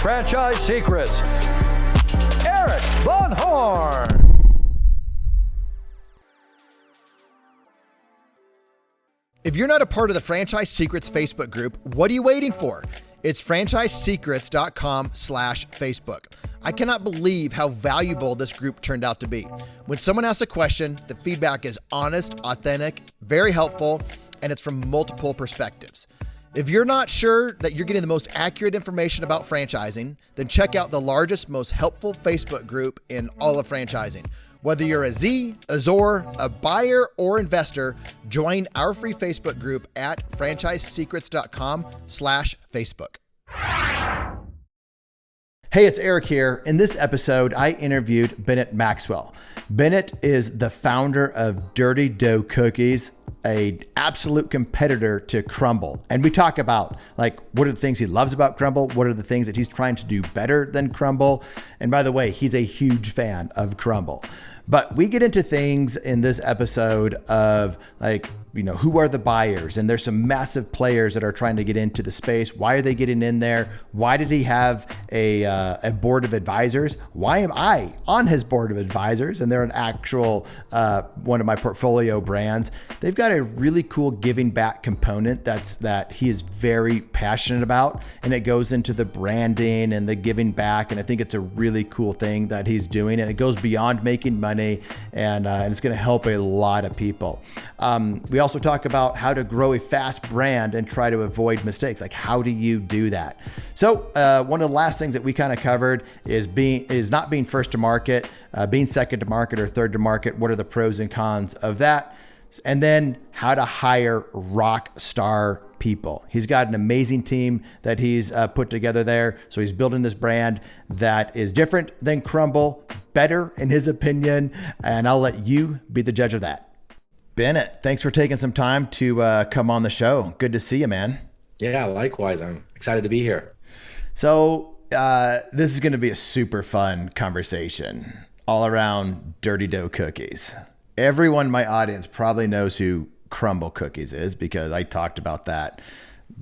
franchise secrets, Erik Von Horn. If you're not a part of the Franchise Secrets Facebook group, what are you waiting for? It's franchisesecrets.com/Facebook. I cannot believe how valuable this group turned out to be. When someone asks a question, the feedback is honest, authentic, very helpful, and it's from multiple perspectives. If you're not sure that you're getting the most accurate information about franchising, then check out the largest, most helpful Facebook group in all of franchising. Whether you're a Z, a Zor, a buyer, or investor, join our free Facebook group at franchisesecrets.com/Facebook. Hey, it's Erik here. In this episode, I interviewed Bennett Maxwell. Bennett is the founder of Dirty Dough Cookies, an absolute competitor to Crumbl. And we talk about what are the things he loves about Crumbl? What are the things that he's trying to do better than Crumbl? And by the way, he's a huge fan of Crumbl. But we get into things in this episode of who are the buyers? And there's some massive players that are trying to get into the space. Why are they getting in there? Why did he have a board of advisors? Why am I on his board of advisors? And they're an actual one of my portfolio brands. They've got a really cool giving back component that he is very passionate about. And it goes into the branding and the giving back. And I think it's a really cool thing that he's doing. And it goes beyond making money, and it's going to help a lot of people. We also talk about how to grow a fast brand and try to avoid mistakes. Like, how do you do that? So one of the last things that we kind of covered is not being first to market, being second to market or third to market. What are the pros and cons of that? And then how to hire rockstar people. He's got an amazing team that he's put together there. So he's building this brand that is different than Crumbl, better in his opinion, and I'll let you be the judge of that. Bennett, thanks for taking some time to come on the show. Good to see you, man. Yeah, likewise. I'm excited to be here. So this is going to be a super fun conversation all around Dirty Dough Cookies. Everyone in my audience probably knows who Crumbl Cookies is because I talked about that,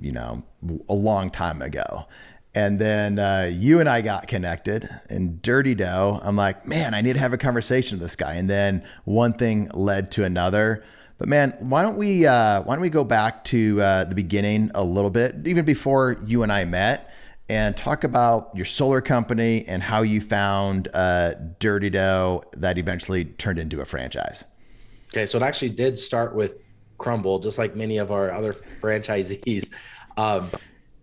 a long time ago. And then you and I got connected in Dirty Dough. I'm like, man, I need to have a conversation with this guy. And then one thing led to another. But man, why don't we go back to the beginning a little bit, even before you and I met, and talk about your solar company and how you found Dirty Dough that eventually turned into a franchise. Okay, so it actually did start with Crumbl, just like many of our other franchisees.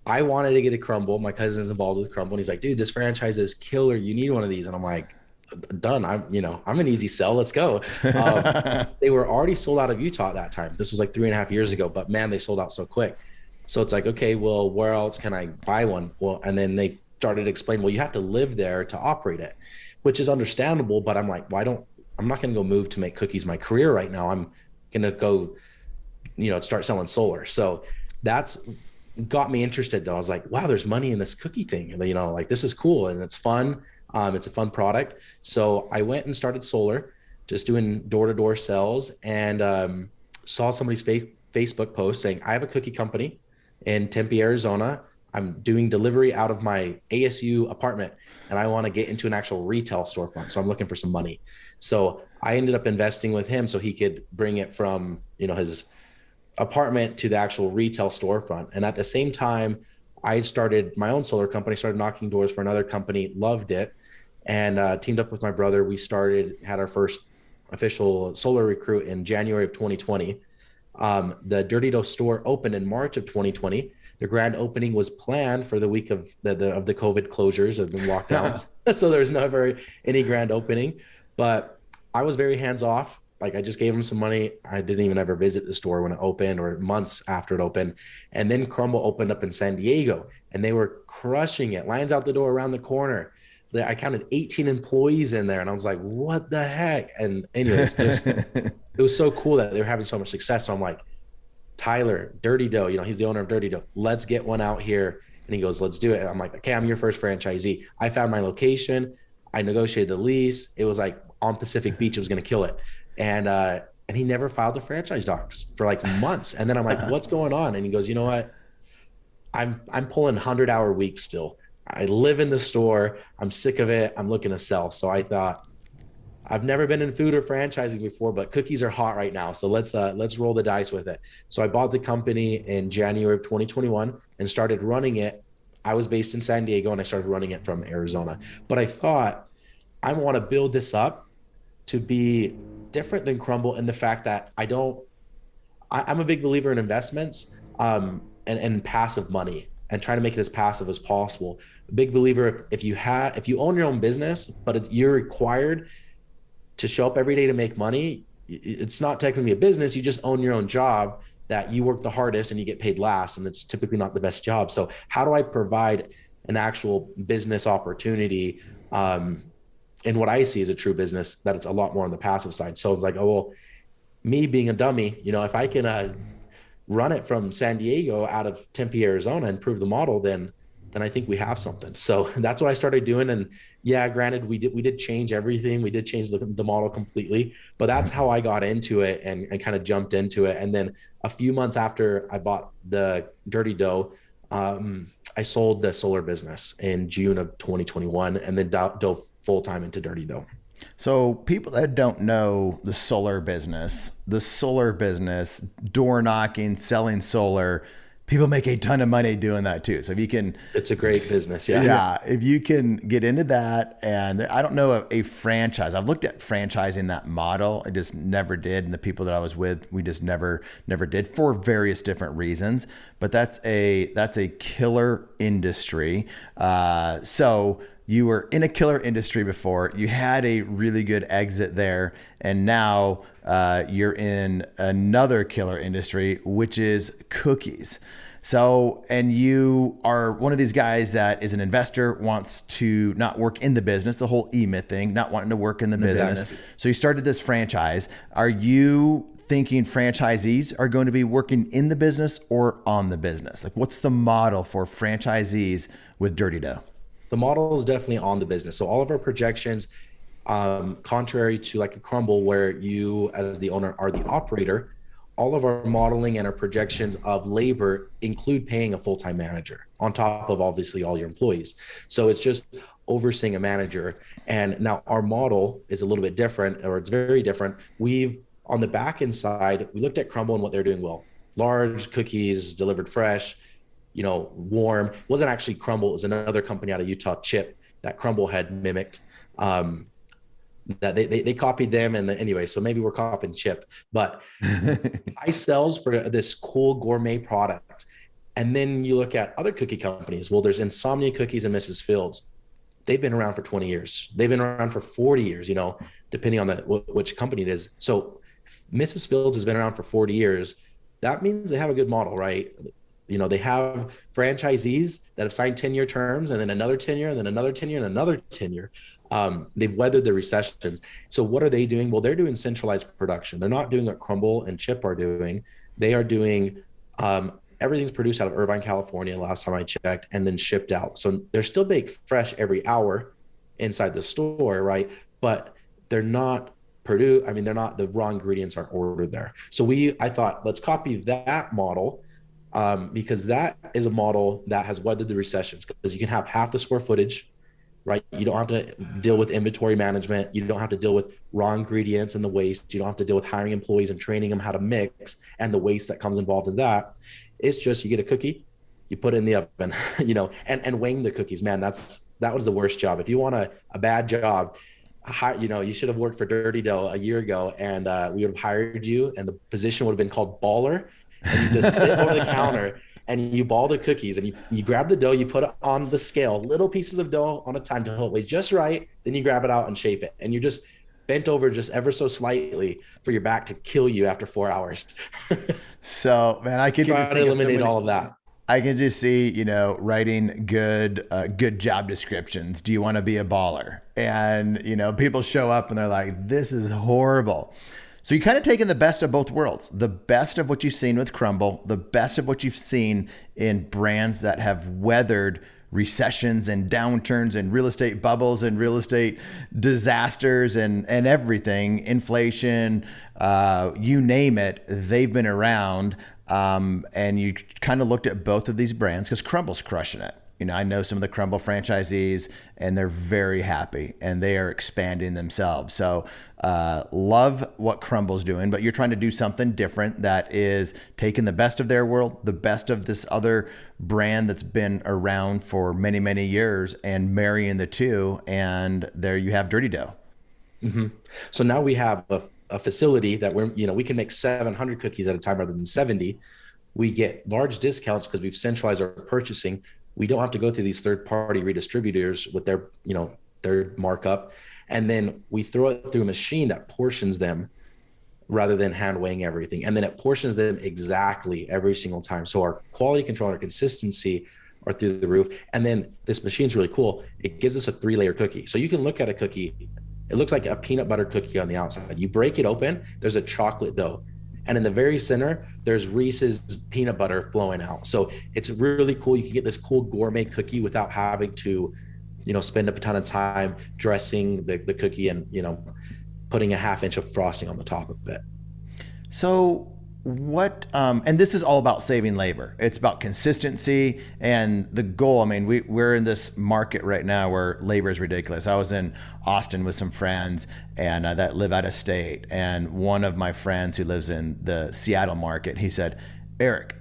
I wanted to get a Crumbl. My cousin's involved with Crumbl, and he's like, dude, this franchise is killer. You need one of these. And I'm like, done. I'm an easy sell. Let's go. They were already sold out of Utah at that time. This was like 3.5 years ago, but man, they sold out so quick. So it's like, okay, well, where else can I buy one? Well, and then they started to explain, well, you have to live there to operate it, which is understandable. But I'm like, I'm not going to go move to make cookies my career right now. I'm going to go, start selling solar. So that's got me interested though. I was like, wow, there's money in this cookie thing. This is cool and it's fun. It's a fun product. So I went and started solar, just doing door-to-door sales, and saw somebody's Facebook post saying, I have a cookie company in Tempe, Arizona. I'm doing delivery out of my ASU apartment and I want to get into an actual retail storefront. So I'm looking for some money. So I ended up investing with him so he could bring it from, his apartment to the actual retail storefront. And at the same time, I started my own solar company, started knocking doors for another company, loved it, and teamed up with my brother. We had our first official solar recruit in January of 2020. The Dirty Dough store opened in March of 2020. The grand opening was planned for the week of the COVID closures and the lockdowns. So there was never any grand opening, but I was very hands off. Like, I just gave him some money. I didn't even ever visit the store when it opened or months after it opened. And then Crumbl opened up in San Diego and they were crushing it. Lines out the door around the corner. I counted 18 employees in there and I was like, what the heck? And anyways, it was so cool that they were having so much success. So I'm like, Tyler, Dirty Dough, he's the owner of Dirty Dough. Let's get one out here. And he goes, let's do it. And I'm like, okay, I'm your first franchisee. I found my location. I negotiated the lease. It was like on Pacific Beach. It was going to kill it. And he never filed the franchise docs for like months. And then I'm like, what's going on? And he goes, you know what? I'm pulling 100-hour weeks still. I live in the store. I'm sick of it. I'm looking to sell. So I thought, I've never been in food or franchising before, but cookies are hot right now. So let's roll the dice with it. So I bought the company in January of 2021 and started running it. I was based in San Diego and I started running it from Arizona. But I thought I want to build this up to be different than Crumbl in the fact that I'm a big believer in investments and passive money and trying to make it as passive as possible. A big believer if you own your own business, but you're required to show up every day to make money, it's not technically a business. You just own your own job that you work the hardest and you get paid last, and it's typically not the best job. So how do I provide an actual business opportunity in what I see as a true business that it's a lot more on the passive side? So it's like, oh, well, me being a dummy, if I can run it from San Diego out of Tempe, Arizona and prove the model, then I think we have something. So that's what I started doing. And yeah, granted, we did change everything. We did change the model completely, but that's how I got into it and kind of jumped into it. And then a few months after I bought the Dirty Dough, I sold the solar business in June of 2021 and then dove full-time into Dirty Dough. So people that don't know the solar business, door knocking, selling solar, people make a ton of money doing that too. So if you can, it's a great business. Yeah. Yeah. If you can get into that, and I don't know a franchise. I've looked at franchising that model. I just never did. And the people that I was with, we just never did for various different reasons, but that's a killer industry. So you were in a killer industry before, you had a really good exit there, and now you're in another killer industry, which is cookies. So, and you are one of these guys that is an investor, wants to not work in the business, the whole E-myth thing, not wanting to work in the business. So you started this franchise. Are you thinking franchisees are going to be working in the business or on the business? Like, what's the model for franchisees with Dirty Dough? The model is definitely on the business. So all of our projections, contrary to like a Crumbl where you as the owner are the operator, all of our modeling and our projections of labor include paying a full-time manager on top of obviously all your employees. So it's just overseeing a manager. And now our model is a little bit different, or it's very different. On the back end side, we looked at Crumbl and what they're doing well. Large cookies delivered fresh, warm. It wasn't actually Crumbl. It was another company out of Utah, Chip, that Crumbl had mimicked. That they copied them, and anyway, so maybe we're copying Chip. But high sales for this cool gourmet product. And then you look at other cookie companies. Well, there's Insomnia Cookies and Mrs. Fields. They've been around for 20 years. They've been around for 40 years, depending on which company it is. So Mrs. Fields has been around for 40 years. That means they have a good model, right? They have franchisees that have signed 10-year terms, and then another 10-year, and then another 10-year, and another 10-year. They've weathered the recessions. So what are they doing? Well, they're doing centralized production. They're not doing what Crumbl and Chip are doing. They are doing everything's produced out of Irvine, California, last time I checked, and then shipped out. So they're still baked fresh every hour inside the store, right? But they're not they're not, the raw ingredients aren't ordered there. So I thought, let's copy that model. Because that is a model that has weathered the recessions, because you can have half the square footage, right? You don't have to deal with inventory management. You don't have to deal with raw ingredients and the waste. You don't have to deal with hiring employees and training them how to mix and the waste that comes involved in that. It's just, you get a cookie, you put it in the oven, and weighing the cookies, man, that was the worst job. If you want a bad job, you should have worked for Dirty Dough a year ago, and we would have hired you, and the position would have been called baller. And you just sit over the counter and you ball the cookies, and you grab the dough, you put it on the scale, little pieces of dough on a time till it weighs just right. Then you grab it out and shape it. And you're just bent over just ever so slightly for your back to kill you after 4 hours. So, man, I could try to eliminate all of that. I can just see, writing good job descriptions. Do you want to be a baller? And, people show up and they're like, this is horrible. So you're kind of taking the best of both worlds, the best of what you've seen with Crumbl, the best of what you've seen in brands that have weathered recessions and downturns and real estate bubbles and real estate disasters and everything, inflation, you name it, they've been around. And you kind of looked at both of these brands, because Crumbl's crushing it. I know some of the Crumbl franchisees, and they're very happy, and they are expanding themselves. So love what Crumbl's doing, but you're trying to do something different that is taking the best of their world, the best of this other brand that's been around for many, many years, and marrying the two. And there you have Dirty Dough. Mm-hmm. So now we have a facility that we can make 700 cookies at a time rather than 70. We get large discounts because we've centralized our purchasing. We don't have to go through these third-party redistributors with their markup. And then we throw it through a machine that portions them rather than hand weighing everything. And then it portions them exactly every single time. So our quality control and our consistency are through the roof. And then this machine's really cool. It gives us a 3-layer cookie. So you can look at a cookie. It looks like a peanut butter cookie on the outside. You break it open, there's a chocolate dough. And in the very center, there's Reese's peanut butter flowing out. So it's really cool. You can get this cool gourmet cookie without having to, spend a ton of time dressing the cookie and, putting a 1/2 inch of frosting on the top of it. So what, and this is all about saving labor. It's about consistency and the goal. I mean, we're in this market right now where labor is ridiculous. I was in Austin with some friends and that live out of state. And one of my friends who lives in the Seattle market, he said, Erik,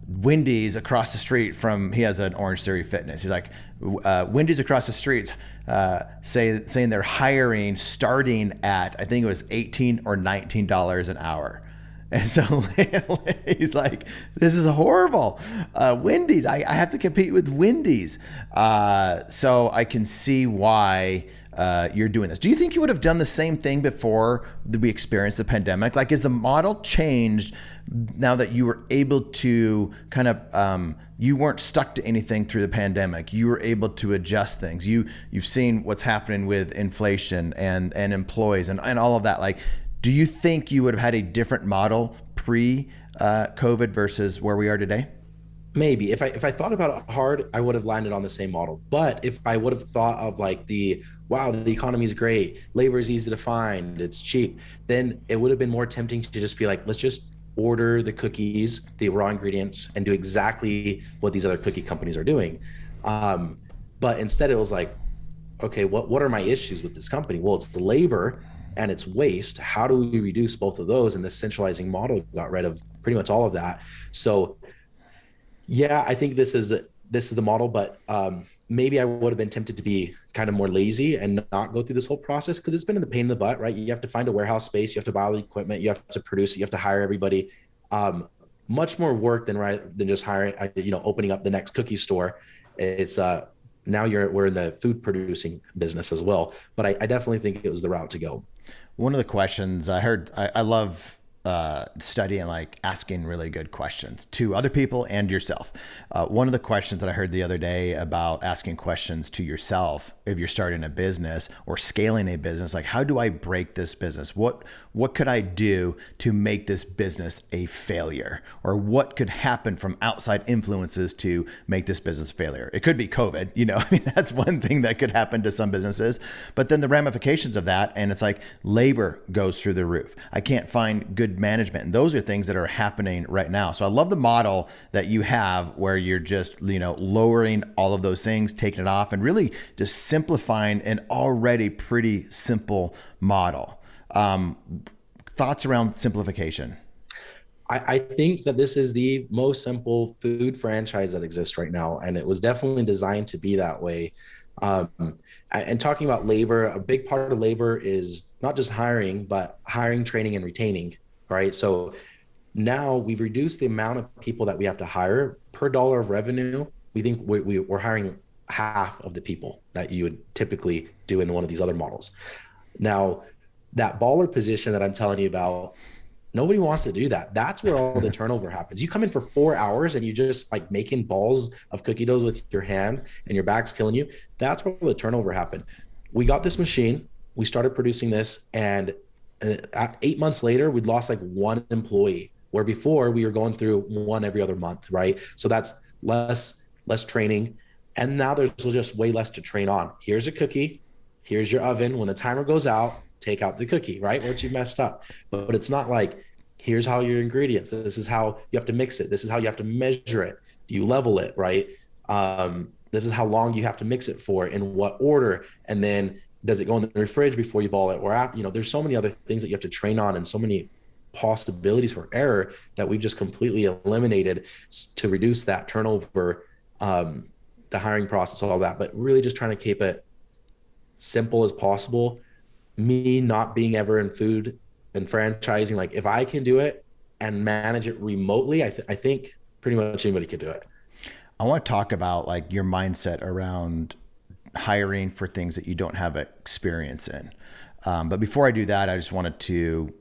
Wendy's across the street he has an Orange Theory Fitness. He's like, Wendy's across the streets saying they're hiring starting at, I think it was $18 or $19 an hour. And so he's like, this is horrible. Wendy's, I have to compete with Wendy's. So I can see why you're doing this. Do you think you would have done the same thing before we experienced the pandemic? Like, is the model changed now that you were able to kind of, you weren't stuck to anything through the pandemic. You were able to adjust things. You've seen what's happening with inflation and employees and all of that. Like, do you think you would have had a different model pre-COVID versus where we are today? Maybe. If I thought about it hard, I would have landed on the same model. But if I would have thought of like the economy is great, labor is easy to find, it's cheap, then it would have been more tempting to just be like, let's just order the cookies, the raw ingredients, and do exactly what these other cookie companies are doing. But instead it was like, okay, what are my issues with this company? Well, it's the labor and it's waste. How do we reduce both of those? And the centralizing model got rid of pretty much all of that. So yeah, I think this is the model, but maybe I would have been tempted to be kind of more lazy and not go through this whole process because it's been in the pain in the butt, right? You have to find a warehouse space, you have to buy all the equipment, you have to produce it, you have to hire everybody. Much more work than just hiring, opening up the next cookie store. It's now we're in the food producing business as well, but I definitely think it was the route to go. One of the questions I heard, I love studying, like asking really good questions to other people and yourself. One of the questions that I heard the other day about asking questions to yourself, if you're starting a business or scaling a business, like how do I break this business? What could I do to make this business a failure? Or what could happen from outside influences to make this business a failure? It could be COVID, I mean, that's one thing that could happen to some businesses, but then the ramifications of that, and it's like labor goes through the roof. I can't find good management. And those are things that are happening right now. So I love the model that you have where you're just, lowering all of those things, taking it off, and really just simplifying an already pretty simple model. Thoughts around simplification? I think that this is the most simple food franchise that exists right now. And it was definitely designed to be that way. And talking about labor, a big part of labor is not just hiring, but hiring, training, and retaining. Right. So now we've reduced the amount of people that we have to hire per dollar of revenue. We think we're hiring half of the people that you would typically do in one of these other models. Now, that baller position that I'm telling you about, nobody wants to do that. That's where all the turnover happens. You come in for 4 hours and you just like making balls of cookie dough with your hand and your back's killing you. That's where the turnover happened. We got this machine. We started producing this, and 8 months later, we'd lost like one employee, where before we were going through one every other month, right? So that's less training. And now there's just way less to train on. Here's a cookie. Here's your oven. When the timer goes out, take out the cookie, right? Where you messed up. But it's not like, here's how your ingredients, this is how you have to mix it. This is how you have to measure it. You level it, right? this is how long you have to mix it for, in what order, and then does it go in the fridge before you ball it, or after, there's so many other things that you have to train on, and so many possibilities for error that we've just completely eliminated to reduce that turnover, the hiring process, all that, but really just trying to keep it simple as possible. Me not being ever in food and franchising, like if I can do it and manage it remotely, I think pretty much anybody could do it. I want to talk about like your mindset around hiring for things that you don't have experience in. But before I do that, I just wanted to,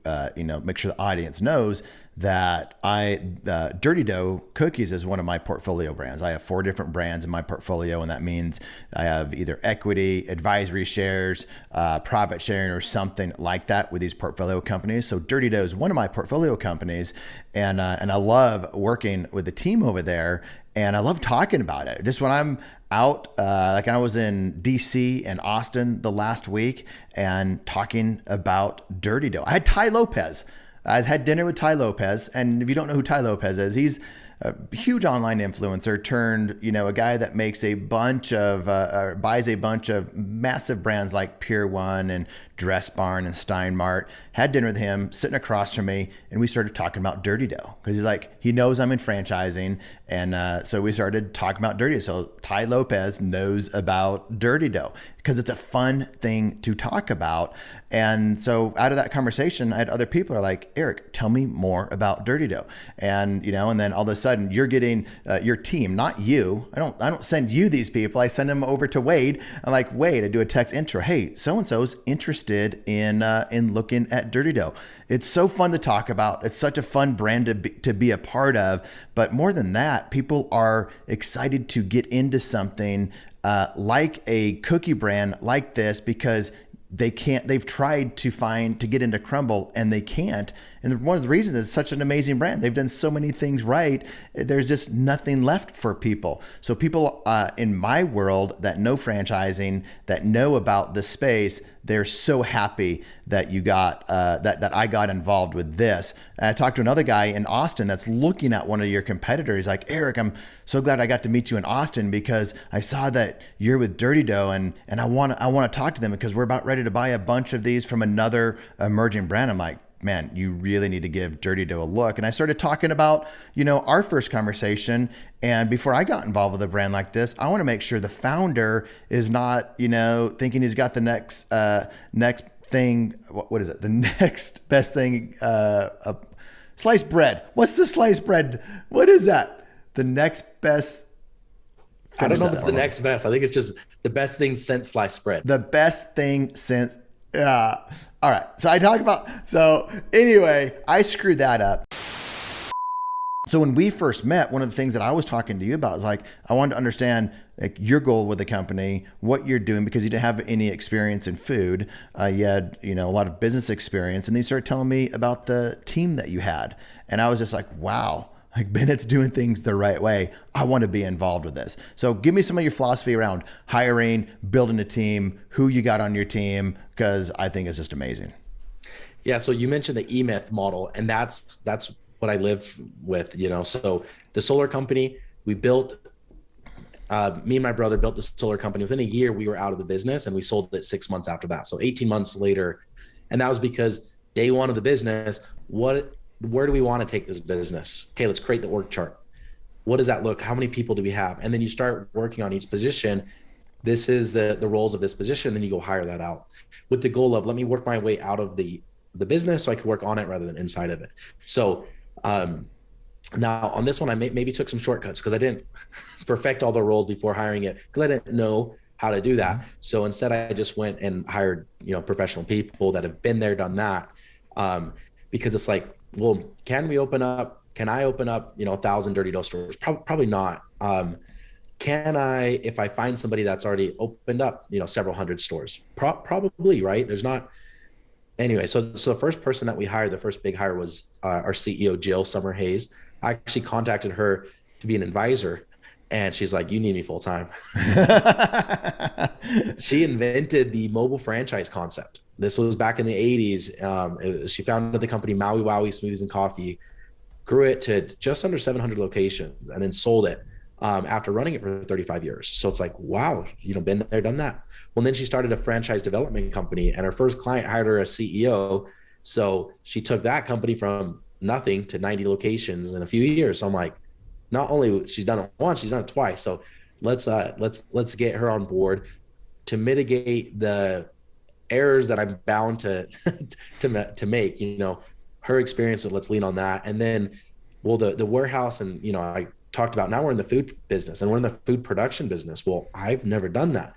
make sure the audience knows that Dirty Dough Cookies is one of my portfolio brands. I have 4 different brands in my portfolio, and that means I have either equity, advisory shares, profit sharing, or something like that with these portfolio companies. So Dirty Dough is one of my portfolio companies, and I love working with the team over there, and I love talking about it. Just when I'm out, like I was in DC and Austin the last week and talking about Dirty Dough. I had Ty Lopez. I had dinner with Ty Lopez, and if you don't know who Ty Lopez is, he's a huge online influencer turned, a guy that makes a bunch of, buys a bunch of massive brands like Pier 1 and Dress Barn and Steinmart. Had dinner with him, sitting across from me, and we started talking about Dirty Dough because he's like, he knows I'm in franchising, and so we started talking about Dirty Dough. So Ty Lopez knows about Dirty Dough because it's a fun thing to talk about. And so out of that conversation, I had other people are like, Erik, tell me more about Dirty Dough. And, and then all of a sudden you're getting your team, not you. I don't send you these people. I send them over to Wade. I'm like, Wade, I do a text intro. Hey, so-and-so's interested in looking at Dirty Dough. It's so fun to talk about. It's such a fun brand to be a part of. But more than that, people are excited to get into something like a cookie brand like this because they've tried to get into Crumbl and they can't. And one of the reasons it's such an amazing brand. They've done so many things right. There's just nothing left for people. So people in my world that know franchising, that know about the space, they're so happy that you got that I got involved with this. And I talked to another guy in Austin that's looking at one of your competitors. He's like, Erik, I'm so glad I got to meet you in Austin because I saw that you're with Dirty Dough and I want to talk to them because we're about ready to buy a bunch of these from another emerging brand. I'm like, man, you really need to give Dirty Dough a look. And I started talking about, our first conversation. And before I got involved with a brand like this, I want to make sure the founder is not, thinking he's got the next thing. What is it? The next best thing, sliced bread. What's the sliced bread? What is that? The next best. I don't know if it's the next best. I think it's just the best thing since sliced bread. The best thing since, all right. So anyway, I screwed that up. So when we first met, one of the things that I was talking to you about is like, I wanted to understand like your goal with the company, what you're doing, because you didn't have any experience in food. You had, a lot of business experience, and then you started telling me about the team that you had. And I was just like, wow, like Bennett's doing things the right way. I want to be involved with this. So give me some of your philosophy around hiring, building a team, who you got on your team, because I think it's just amazing. Yeah. So you mentioned the E-Myth model, and that's what I live with, so the solar company we built, me and my brother built the solar company. Within a year, we were out of the business and we sold it 6 months after that. So 18 months later. And that was because day one of the business, where do we want to take this business? Okay, let's create the org chart. What does that look? How many people do we have? And then you start working on each position. This is the roles of this position. Then you go hire that out with the goal of, let me work my way out of the business so I can work on it rather than inside of it. So now on this one, I maybe took some shortcuts because I didn't perfect all the roles before hiring it because I didn't know how to do that. So instead I just went and hired, professional people that have been there, done that. Because it's like, well, can I open up, 1,000 Dirty Dough stores? Probably not. Can I, if I find somebody that's already opened up, several hundred stores? Probably, right? There's not. Anyway, so the first person that we hired, the first big hire was our CEO, Jill Summer Hayes. I actually contacted her to be an advisor, and she's like, you need me full time. She invented the mobile franchise concept. This was back in the 80s. She founded the company Maui Wowie Smoothies and Coffee, grew it to just under 700 locations, and then sold it. after running it for 35 years. So it's like, wow, been there, done that. Well, then she started a franchise development company, and her first client hired her as CEO. So she took that company from nothing to 90 locations in a few years. So I'm like, not only she's done it once, she's done it twice. So let's get her on board to mitigate the errors that I'm bound to to make. Her experience. So let's lean on that. And then, well, the warehouse, and I talked about, now we're in the food business and we're in the food production business. Well, I've never done that.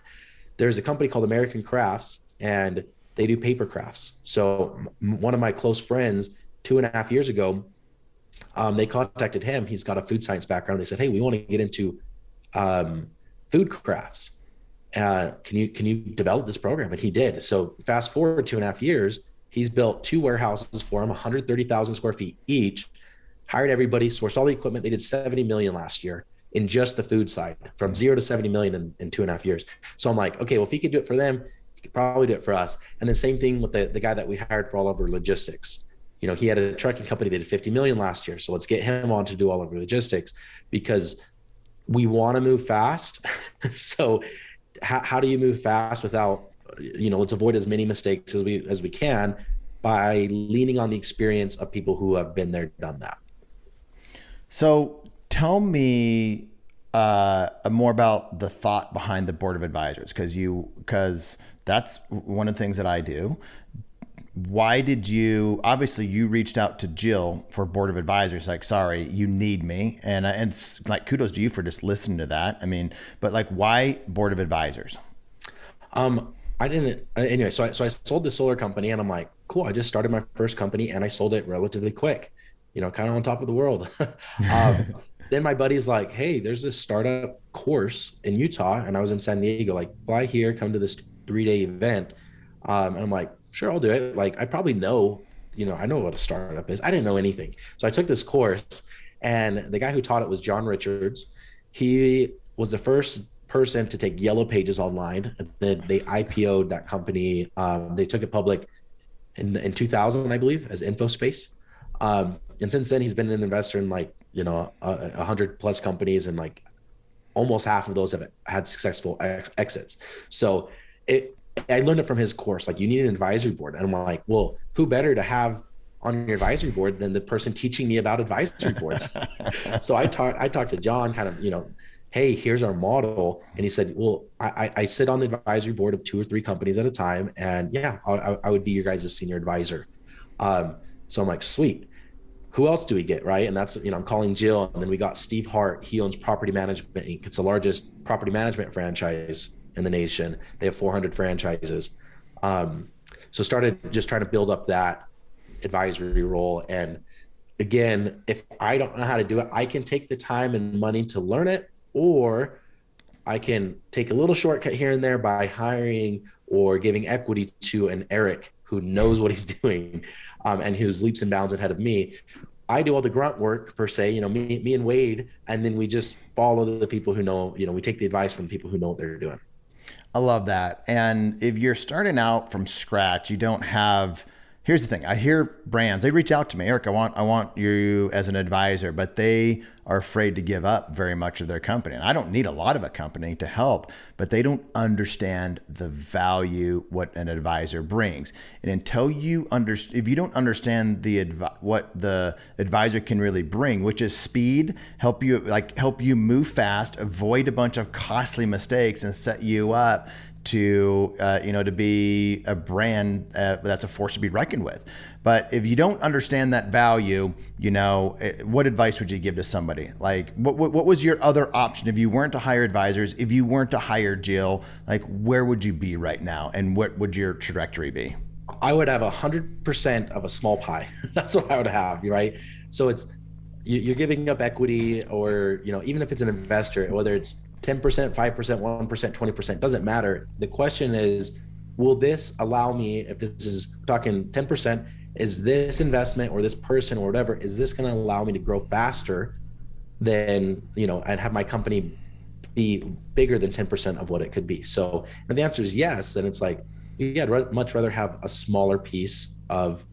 There's a company called American Crafts, and they do paper crafts. So one of my close friends 2.5 years ago, they contacted him. He's got a food science background. They said, hey, we want to get into food crafts. Can you develop this program? And he did. So fast forward 2.5 years, he's built 2 warehouses for him, 130,000 square feet each, hired everybody, sourced all the equipment. They did 70 million last year in just the food side, from 0 to 70 million in 2.5 years. So I'm like, okay, well, if he could do it for them, he could probably do it for us. And then same thing with the guy that we hired for all of our logistics. He had a trucking company that did 50 million last year. So let's get him on to do all of our logistics, because we want to move fast. So how do you move fast without, let's avoid as many mistakes as we can by leaning on the experience of people who have been there, done that. So tell me more about the thought behind the board of advisors, because that's one of the things that I do. Why did you, obviously you reached out to Jill for board of advisors, like, sorry, you need me. And it's like, kudos to you for just listening to that. I mean, but like, why board of advisors? I didn't, anyway, so I sold the solar company, and I'm like, cool. I just started my first company and I sold it relatively quick, kind of on top of the world. Then my buddy's like, hey, there's this startup course in Utah. And I was in San Diego, like, fly here, come to this 3-day event. And I'm like, sure, I'll do it. Like, I probably know, I know what a startup is. I didn't know anything. So I took this course, and the guy who taught it was John Richards. He was the first person to take Yellow Pages online. They IPO'd that company. They took it public in 2000, I believe, as InfoSpace. And since then, he's been an investor in 100 plus companies, and like almost half of those have had successful exits. So I learned it from his course. Like, you need an advisory board. And I'm like, well, who better to have on your advisory board than the person teaching me about advisory boards? So I talked to John, kind of, hey, here's our model. And he said, well, I sit on the advisory board of 2 or 3 companies at a time. And yeah, I would be your guys' senior advisor. So I'm like, sweet. Who else do we get? Right. And that's, I'm calling Jill. And then we got Steve Hart. He owns Property Management Inc. It's the largest property management franchise in the nation. They have 400 franchises. So started just trying to build up that advisory role. And again, if I don't know how to do it, I can take the time and money to learn it, or I can take a little shortcut here and there by hiring or giving equity to an Erik who knows what he's doing, and who's leaps and bounds ahead of me. I do all the grunt work, per se, me and Wade, and then we just follow the people who know, we take the advice from people who know what they're doing. I love that. And if you're starting out from scratch, you don't have, here's the thing. I hear brands, they reach out to me, Erik, I want you as an advisor, but they are afraid to give up very much of their company. And I don't need a lot of a company to help, but they don't understand the value what an advisor brings. And until you if you don't understand what the advisor can really bring, which is speed, help you move fast, avoid a bunch of costly mistakes, and set you up to be a brand that's a force to be reckoned with. But if you don't understand that value, what advice would you give to somebody? Like, what was your other option if you weren't to hire advisors, if you weren't to hire Jill? Like, where would you be right now, and what would your trajectory be? I would have 100% of a small pie. That's what I would have, right? So it's you're giving up equity, or even if it's an investor, whether it's 10%, 5%, 1%, 20%, doesn't matter. The question is, will this allow me, if this is talking 10%, is this investment or this person or whatever, is this going to allow me to grow faster than, and have my company be bigger than 10% of what it could be? So if the answer is yes, then it's like, I'd much rather have a smaller piece of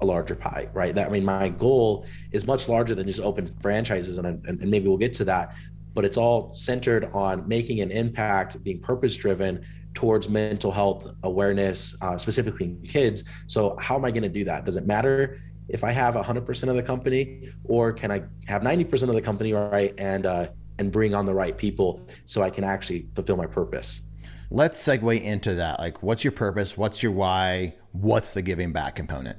a larger pie, right? My goal is much larger than just open franchises, and maybe we'll get to that. but it's all centered on making an impact, being purpose driven towards mental health awareness, specifically in kids. So how am I going to do that? Does it matter if I have 100% of the company, or can I have 90% of the company, right? And bring on the right people so I can actually fulfill my purpose. Let's segue into that. Like, what's your purpose? What's your why? What's the giving back component?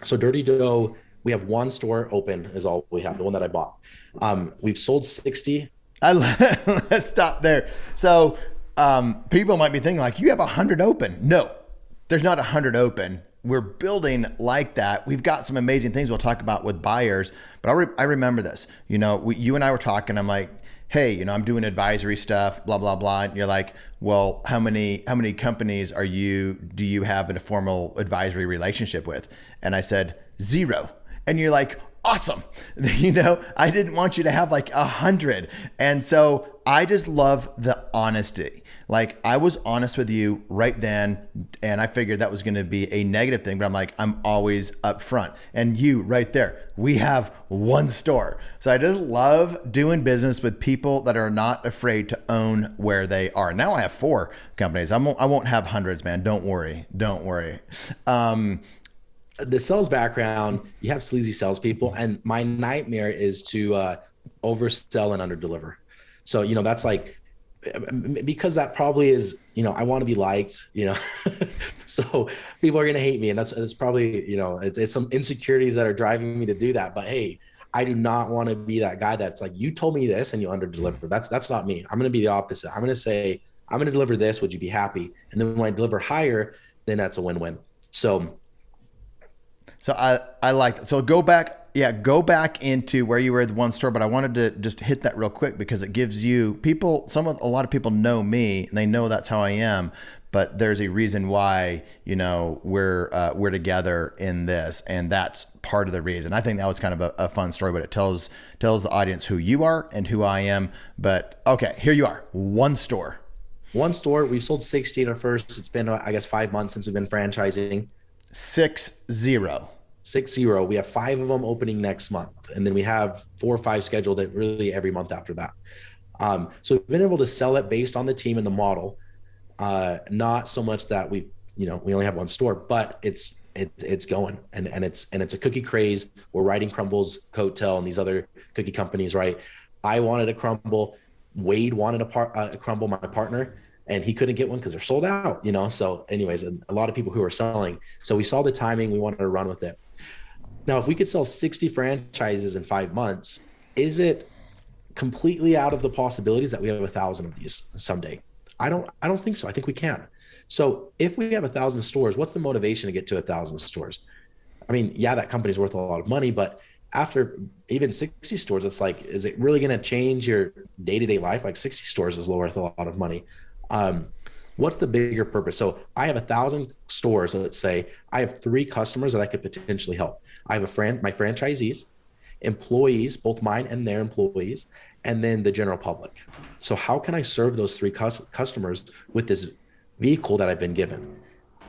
So Dirty Dough, we have one store open is all we have, the one that I bought. We've sold 60. Let's stop there. So people might be thinking like, you have 100 open. No, there's not 100 open. We're building like that. We've got some amazing things we'll talk about with buyers, but I remember this, you and I were talking, I'm like, hey, I'm doing advisory stuff, blah, blah, blah. And you're like, well, how many companies do you have in a formal advisory relationship with? And I said, 0. And you're like, awesome. I didn't want you to have like 100. And so I just love the honesty. Like, I was honest with you right then, and I figured that was going to be a negative thing, but I'm like, I'm always upfront. And you right there, we have one store. So I just love doing business with people that are not afraid to own where they are. Now I have 4 companies. I won't have hundreds, man. Don't worry. The sales background, you have sleazy salespeople, and my nightmare is to oversell and underdeliver. So, that's like, because that probably is, I want to be liked, so people are going to hate me. And that's probably, it's some insecurities that are driving me to do that. But hey, I do not want to be that guy that's like, you told me this and you underdeliver. That's not me. I'm going to be the opposite. I'm going to say, I'm going to deliver this. Would you be happy? And then when I deliver higher, then that's a win-win. So I like that. So go back into where you were at the one store, but I wanted to just hit that real quick because it gives you a lot of people know me and they know that's how I am, but there's a reason why, we're together in this, and that's part of the reason. I think that was kind of a fun story, but it tells the audience who you are and who I am. But okay, here you are, one store. We've sold 60 in our first. It's been, I guess, 5 months since we've been franchising. 60. We have 5 of them opening next month. And then we have 4 or 5 scheduled really every month after that. So we've been able to sell it based on the team and the model. Not so much that we only have one store, but it's going and it's a cookie craze. We're riding Crumbl's coattail and these other cookie companies, right? I wanted a Crumbl. Wade wanted a Crumbl, my partner, and he couldn't get one because they're sold out, So anyways, and a lot of people who are selling. So we saw the timing, we wanted to run with it. Now, if we could sell 60 franchises in 5 months, is it completely out of the possibilities that we have 1,000 of these someday? I don't think so. I think we can. So if we have 1,000 stores, what's the motivation to get to 1,000 stores? I mean, yeah, that company's worth a lot of money, but after even 60 stores, it's like, is it really going to change your day-to-day life? Like 60 stores is worth a lot of money. What's the bigger purpose? So I have 1,000 stores. Let's say I have 3 customers that I could potentially help. I have my franchisees, employees, both mine and their employees, and then the general public. So how can I serve those 3 customers with this vehicle that I've been given?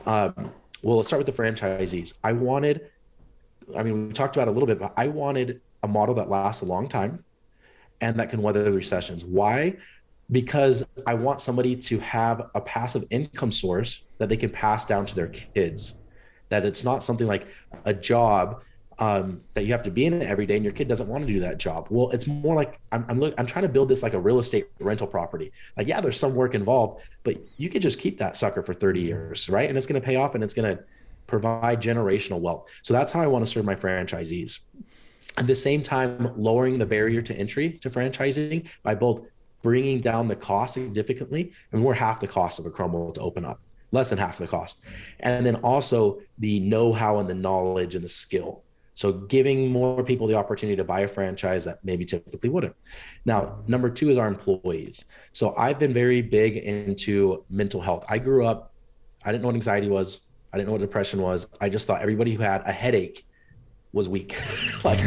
Well, let's start with the franchisees. We talked about it a little bit, but I wanted a model that lasts a long time and that can weather the recessions. Why? Because I want somebody to have a passive income source that they can pass down to their kids, that it's not something like a job that you have to be in every day and your kid doesn't want to do that job. Well, it's more like I'm trying to build this like a real estate rental property. Like, yeah, there's some work involved, but you could just keep that sucker for 30 years, right? And it's going to pay off and it's going to provide generational wealth. So that's how I want to serve my franchisees. At the same time, lowering the barrier to entry to franchising by both bringing down the cost significantly, and we're half the cost of a Crumbl to open up, less than half the cost. And then also the know-how and the knowledge and the skill. So giving more people the opportunity to buy a franchise that maybe typically wouldn't. Now, number 2 is our employees. So I've been very big into mental health. I grew up, I didn't know what anxiety was. I didn't know what depression was. I just thought everybody who had a headache was weak. Like,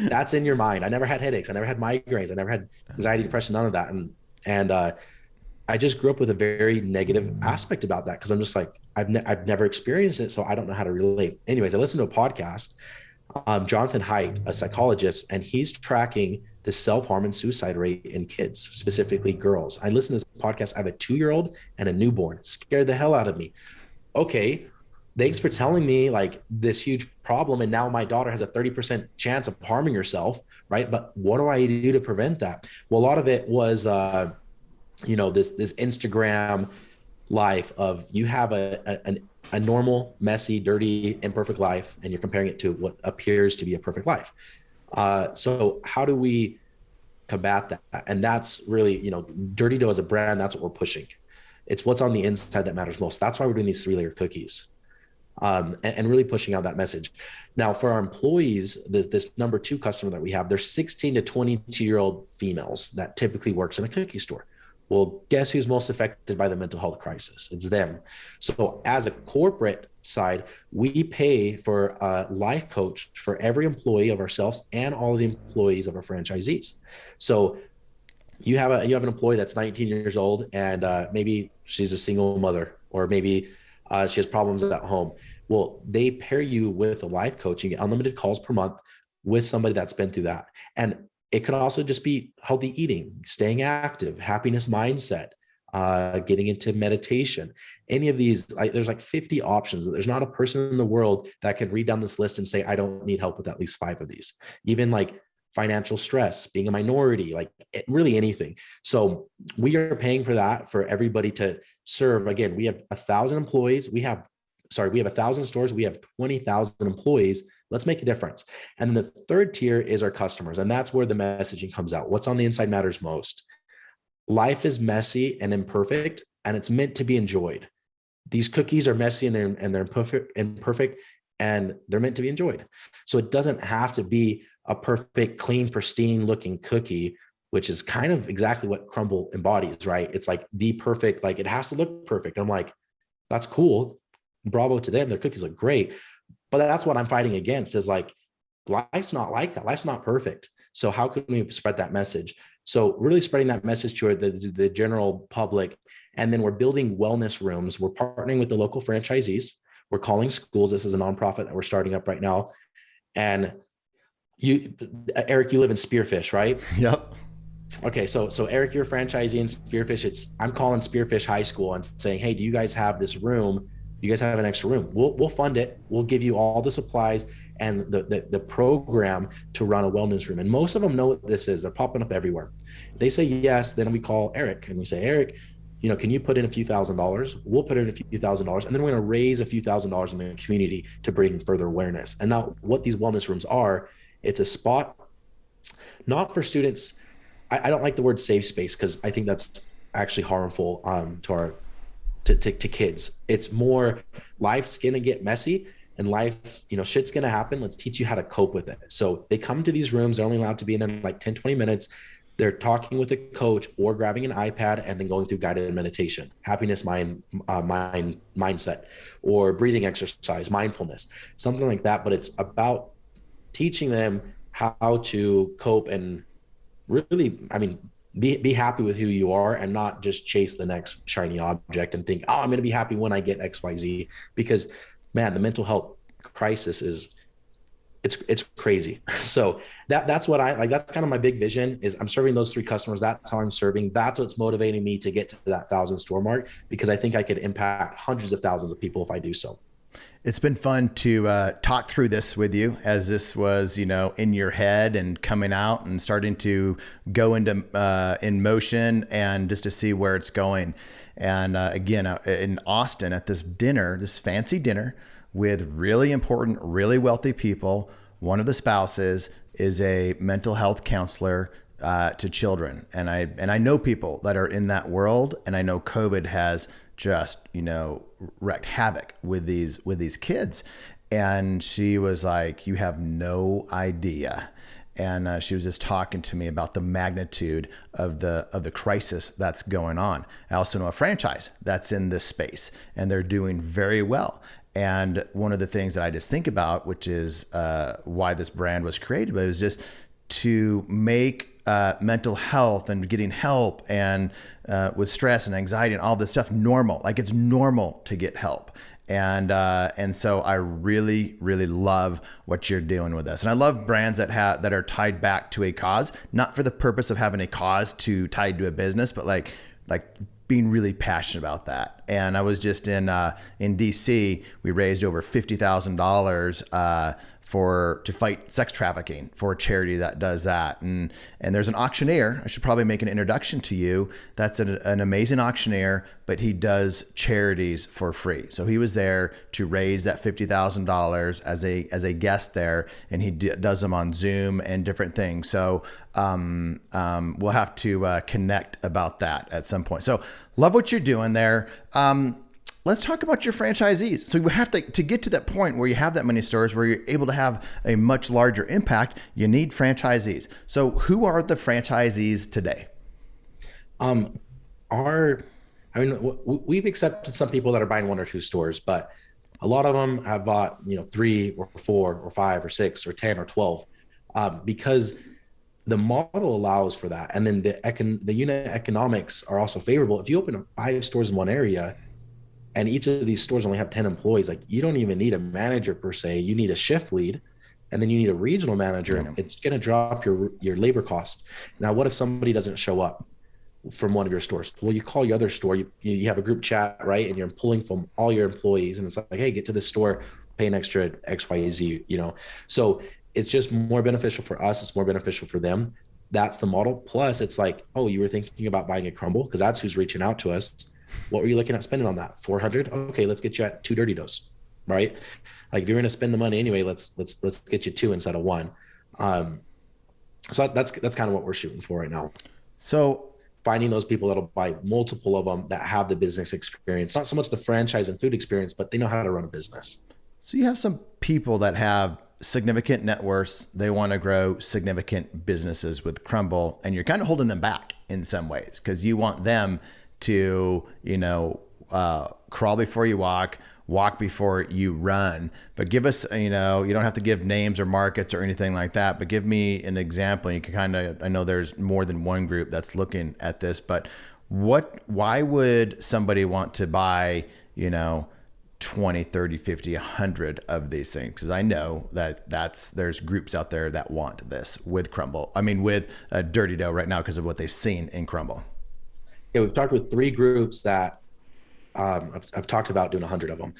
that's in your mind. I never had headaches. I never had migraines. I never had anxiety, depression, none of that. And I just grew up with a very negative aspect about that because I'm just like, I've never experienced it, so I don't know how to relate. Anyways, I listened to a podcast, Jonathan Haidt, a psychologist, and he's tracking the self-harm and suicide rate in kids, specifically girls. I listen to this podcast. I have a 2-year-old and a newborn. It scared the hell out of me. Okay, thanks for telling me like this huge problem. And now my daughter has a 30% chance of harming herself, right? But what do I do to prevent that? Well, a lot of it was, this Instagram life of you have a normal, messy, dirty, imperfect life, and you're comparing it to what appears to be a perfect life. So how do we combat that? And that's really, Dirty Dough as a brand, that's what we're pushing. It's what's on the inside that matters most. That's why we're doing these 3-layer cookies, and really pushing out that message. Now, for our employees, this number 2 customer that we have, they're 16 to 22-year-old females that typically works in a cookie store. Well, guess who's most affected by the mental health crisis? It's them. So as a corporate side, we pay for a life coach for every employee of ourselves and all of the employees of our franchisees. So you have an employee that's 19 years old and maybe she's a single mother, or maybe she has problems at home. Well, they pair you with a life coach. You get unlimited calls per month with somebody that's been through that. And it could also just be healthy eating, staying active, happiness mindset, getting into meditation. Any of these, there's like 50 options. There's not a person in the world that can read down this list and say, I don't need help with at least 5 of these. Even like financial stress, being a minority, like really anything. So we are paying for that for everybody to serve. Again, we have 1,000 employees. We have 1,000 stores. We have 20,000 employees. Let's make a difference. And then the third tier is our customers. And that's where the messaging comes out. What's on the inside matters most. Life is messy and imperfect, and it's meant to be enjoyed. These cookies are messy and they're imperfect, and they're meant to be enjoyed. So it doesn't have to be a perfect, clean, pristine looking cookie, which is kind of exactly what Crumbl embodies, right? It's like the perfect, like it has to look perfect. I'm like, that's cool. Bravo to them. Their cookies look great. But that's what I'm fighting against, is like, life's not like that. Life's not perfect. So how can we spread that message? So really spreading that message to the general public. And then we're building wellness rooms. We're partnering with the local franchisees. We're calling schools. This is a nonprofit that we're starting up right now. And Erik, you live in Spearfish, right? Yep. Okay. So Erik, you're a franchisee in Spearfish. I'm calling Spearfish High School and saying, hey, do you guys have this room? You guys have an extra room. We'll fund it. We'll give you all the supplies and the program to run a wellness room. And most of them know what this is. They're popping up everywhere. They say yes. Then we call Erik and we say, Erik, can you put in a few $1,000s? We'll put in a few $1,000s, and then we're going to raise a few $1,000s in the community to bring further awareness. And now what these wellness rooms are, it's a spot not for students. I don't like the word safe space because I think that's actually harmful to kids. It's more, life's gonna get messy and life, shit's gonna happen. Let's teach you how to cope with it. So they come to these rooms. They're only allowed to be in there like 10, 20 minutes. They're talking with a coach or grabbing an iPad and then going through guided meditation, happiness mindset, or breathing exercise, mindfulness, something like that. But it's about teaching them how to cope and really, be happy with who you are and not just chase the next shiny object and think, oh, I'm going to be happy when I get XYZ, because man, the mental health crisis it's crazy. So that's what I like. That's kind of my big vision, is I'm serving those 3 customers. That's how I'm serving. That's what's motivating me to get to that 1,000 store mark, because I think I could impact hundreds of thousands of people if I do so. It's been fun to talk through this with you, as this was, in your head and coming out and starting to go into in motion, and just to see where it's going. And again, in Austin at this fancy dinner with really important, really wealthy people, one of the spouses is a mental health counselor to children. And I know people that are in that world, and I know COVID has just, wreaked havoc with these kids. And she was like, you have no idea. And she was just talking to me about the magnitude of the crisis that's going on. I also know a franchise that's in this space, and they're doing very well. And one of the things that I just think about, which is why this brand was created, but it was just to make mental health and getting help and with stress and anxiety and all this stuff normal. Like, it's normal to get help. And so I really, really love what you're doing with this. And I love brands that are tied back to a cause, not for the purpose of having a cause tied to a business, but like being really passionate about that. And I was just in DC. We raised over $50,000 to fight sex trafficking for a charity that does that. And there's an auctioneer. I should probably make an introduction to you. That's an amazing auctioneer, but he does charities for free. So he was there to raise that $50,000 as a guest there, and he does them on Zoom and different things. So we'll have to connect about that at some point. So love what you're doing there. Let's talk about your franchisees. So you have to get to that point where you have that many stores where you're able to have a much larger impact, you need franchisees. So who are the franchisees today? We've accepted some people that are buying 1 or 2 stores, but a lot of them have bought, 3 or 4 or 5 or 6 or 10 or 12, because the model allows for that. And then the unit economics are also favorable. If you open up 5 stores in one area, and each of these stores only have 10 employees, like you don't even need a manager per se. You need a shift lead, and then you need a regional manager. Yeah. It's going to drop your labor cost. Now, what if somebody doesn't show up from one of your stores? Well, you call your other store, you have a group chat, right? And you're pulling from all your employees, and it's like, hey, get to this store, pay an extra X, Y, Z, So it's just more beneficial for us. It's more beneficial for them. That's the model. Plus it's like, oh, you were thinking about buying a Crumbl, because that's who's reaching out to us. What were you looking at spending on that? 400? Okay, let's get you at 2 Dirty Does, right? Like if you're going to spend the money anyway, let's get you 2 instead of 1. So that's kind of what we're shooting for right now. So finding those people that'll buy multiple of them that have the business experience, not so much the franchise and food experience, but they know how to run a business. So you have some people that have significant net worths. They want to grow significant businesses with Crumbl, and you're kind of holding them back in some ways because you want them to, crawl before you walk before you run. But give us, you don't have to give names or markets or anything like that, but give me an example. You can I know there's more than one group that's looking at this, but why would somebody want to buy, 20, 30, 50, 100 of these things? Because I know there's groups out there that want this with Crumbl. With Dirty Dough right now because of what they've seen in Crumbl. Yeah, we've talked with 3 groups that I've talked about doing 100 of them.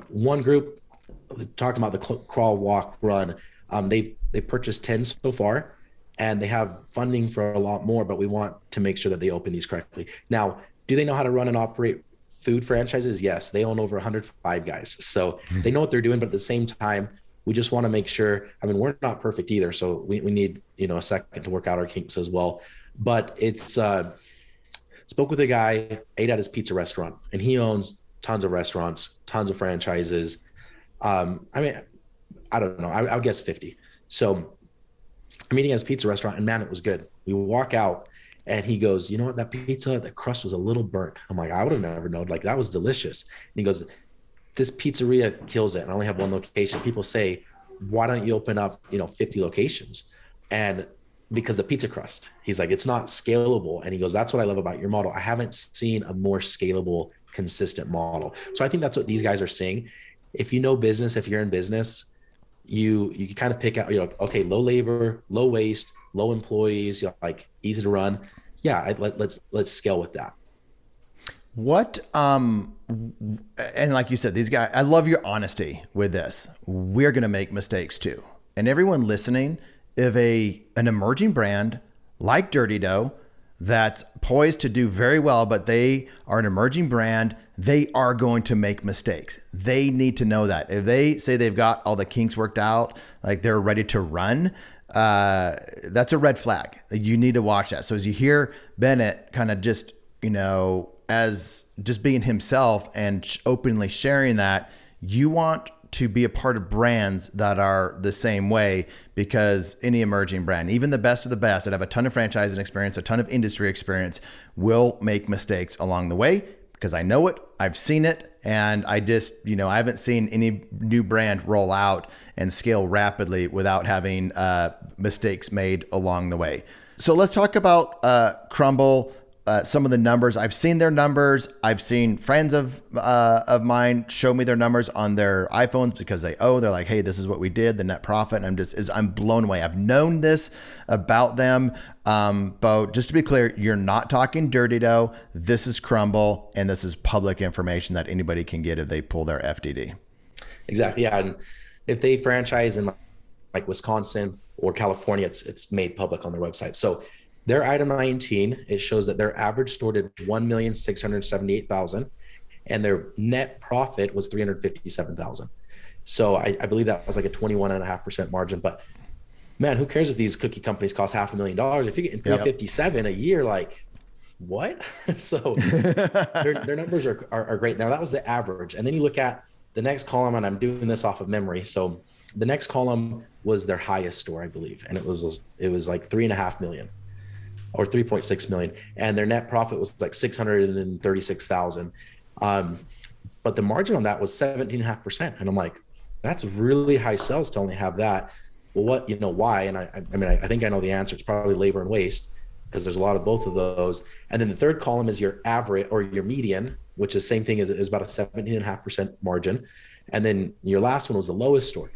One group talking about the crawl, walk, run. They purchased 10 so far, and they have funding for a lot more, but we want to make sure that they open these correctly. Now, do they know how to run and operate food franchises? Yes, they own over 105 guys. So they know what they're doing, but at the same time, we just want to make sure, we're not perfect either. So we need, a second to work out our kinks as well. But it's, spoke with a guy, ate at his pizza restaurant, and he owns tons of restaurants, tons of franchises. I don't know. I would guess 50. So I'm eating at his pizza restaurant, and man, it was good. We walk out, and he goes, you know what? That pizza, the crust was a little burnt. I'm like, I would have never known. Like, that was delicious. And he goes, this pizzeria kills it, and I only have 1 location. People say, why don't you open up, 50 locations? And because the pizza crust, he's like, it's not scalable. And he goes, that's what I love about your model. I haven't seen a more scalable, consistent model. So I think that's what these guys are saying. If you know business, if you're in business, you can kind of pick out, okay, low labor, low waste, low employees, like easy to run. Yeah, let's scale with that. What, and like you said, these guys, I love your honesty with this. We're going to make mistakes too. And everyone listening, if an emerging brand like Dirty Dough that's poised to do very well, but they are an emerging brand, they are going to make mistakes. They need to know that. If they say they've got all the kinks worked out, like they're ready to run, that's a red flag. You need to watch that. So as you hear Bennett kind of just, as just being himself and openly sharing that, you want to be a part of brands that are the same way, because any emerging brand, even the best of the best that have a ton of franchising experience, a ton of industry experience, will make mistakes along the way, because I know it, I've seen it, and I just, I haven't seen any new brand roll out and scale rapidly without having mistakes made along the way. So let's talk about Crumbl. some of the numbers. I've seen their numbers. I've seen friends of mine show me their numbers on their iPhones because they're like, hey, this is what we did, the net profit. And I'm blown away. I've known this about them. But just to be clear, you're not talking dirty dough. This is Crumbl, and this is public information that anybody can get if they pull their FDD. Exactly. Yeah. And if they franchise in like Wisconsin or California, it's made public on their website. So their item 19, it shows that their average store did $1,678,000 and their net profit was $357,000. So I believe that was like a 21.5% margin. But man, who cares if these cookie companies cost $500,000? If you're getting 357 a year, like what? So their numbers are great. Now that was the average. And then you look at the next column, and I'm doing this off of memory. So the next column was their highest store, I believe. And it was like 3.5 million. Or 3.6 million, and their net profit was like 636,000. But the margin on that was 17.5%. And I'm like, that's really high sales to only have that. Well, why? And I think I know the answer. It's probably labor and waste, because there's a lot of both of those. And then the third column is your average or your median, which is same thing as about a 17.5% margin. And then your last one was the lowest store.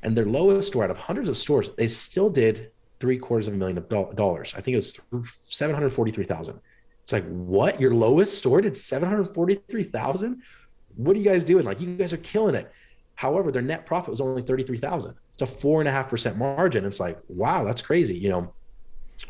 And their lowest store out of hundreds of stores, they still did $750,000. I think it was 743,000. It's like, what? Your lowest store did 743,000? What are you guys doing? Like, you guys are killing it. However, their net profit was only 33,000. It's a 4.5% margin. It's like, wow, that's crazy.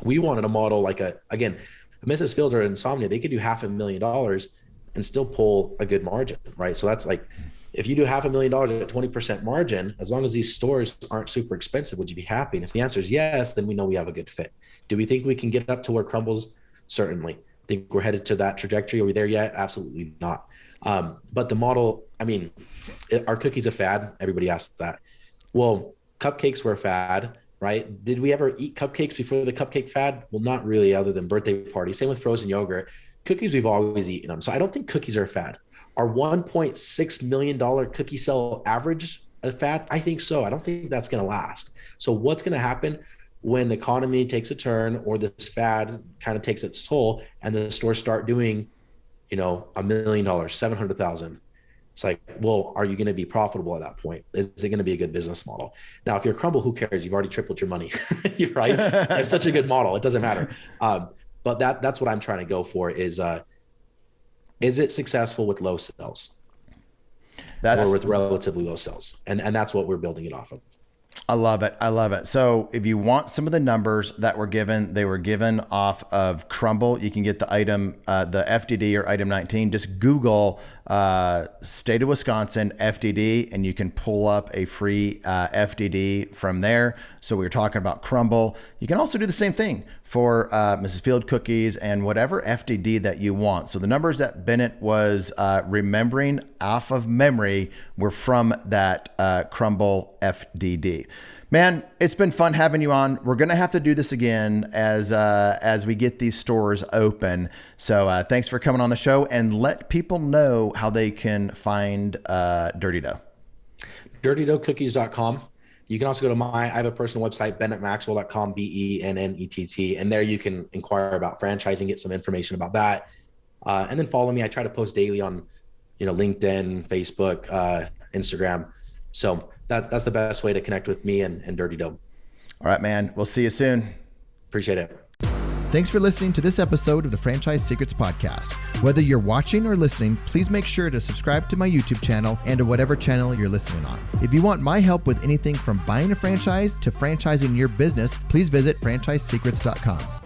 We wanted a model like Mrs. Fields or Insomnia. They could do $500,000 and still pull a good margin, right? So that's like, if you do $500,000 at 20% margin, as long as these stores aren't super expensive, would you be happy? And if the answer is yes, then we know we have a good fit. Do we think we can get up to where Crumbl's? Certainly. Think we're headed to that trajectory? Are we there yet? Absolutely not. But the model, are cookies a fad? Everybody asks that. Well, cupcakes were a fad, right? Did we ever eat cupcakes before the cupcake fad? Well, not really, other than birthday parties. Same with frozen yogurt. Cookies, we've always eaten them. So I don't think cookies are a fad. Our $1.6 million cookie sell average a fad? I think so. I don't think that's going to last. So what's going to happen when the economy takes a turn or this fad kind of takes its toll and the stores start doing, $1 million, 700,000? It's like, well, are you going to be profitable at that point? Is it going to be a good business model? Now, if you're Crumbl, who cares? You've already tripled your money, right? It's such a good model. It doesn't matter. But that's what I'm trying to go for is it successful with low sales or with relatively low sales? And that's what we're building it off of. I love it. I love it. So if you want some of the numbers that were given, they were given off of Crumbl. You can get the item, the FDD or item 19. Just Google state of Wisconsin FDD, and you can pull up a free FDD from there. So we were talking about Crumbl. You can also do the same thing for Mrs. Field cookies and whatever FDD that you want. So the numbers that Bennett was remembering off of memory were from that Crumbl FDD. Man, it's been fun having you on. We're going to have to do this again as we get these stores open. So thanks for coming on the show, and let people know how they can find Dirty Dough. DirtyDoughCookies.com. You can also go to I have a personal website, BennettMaxwell.com, BENNETT. And there you can inquire about franchising, get some information about that. And then follow me. I try to post daily on, LinkedIn, Facebook, Instagram. So that's the best way to connect with me and Dirty Dough. All right, man. We'll see you soon. Appreciate it. Thanks for listening to this episode of the Franchise Secrets Podcast. Whether you're watching or listening, please make sure to subscribe to my YouTube channel and to whatever channel you're listening on. If you want my help with anything from buying a franchise to franchising your business, please visit franchisesecrets.com.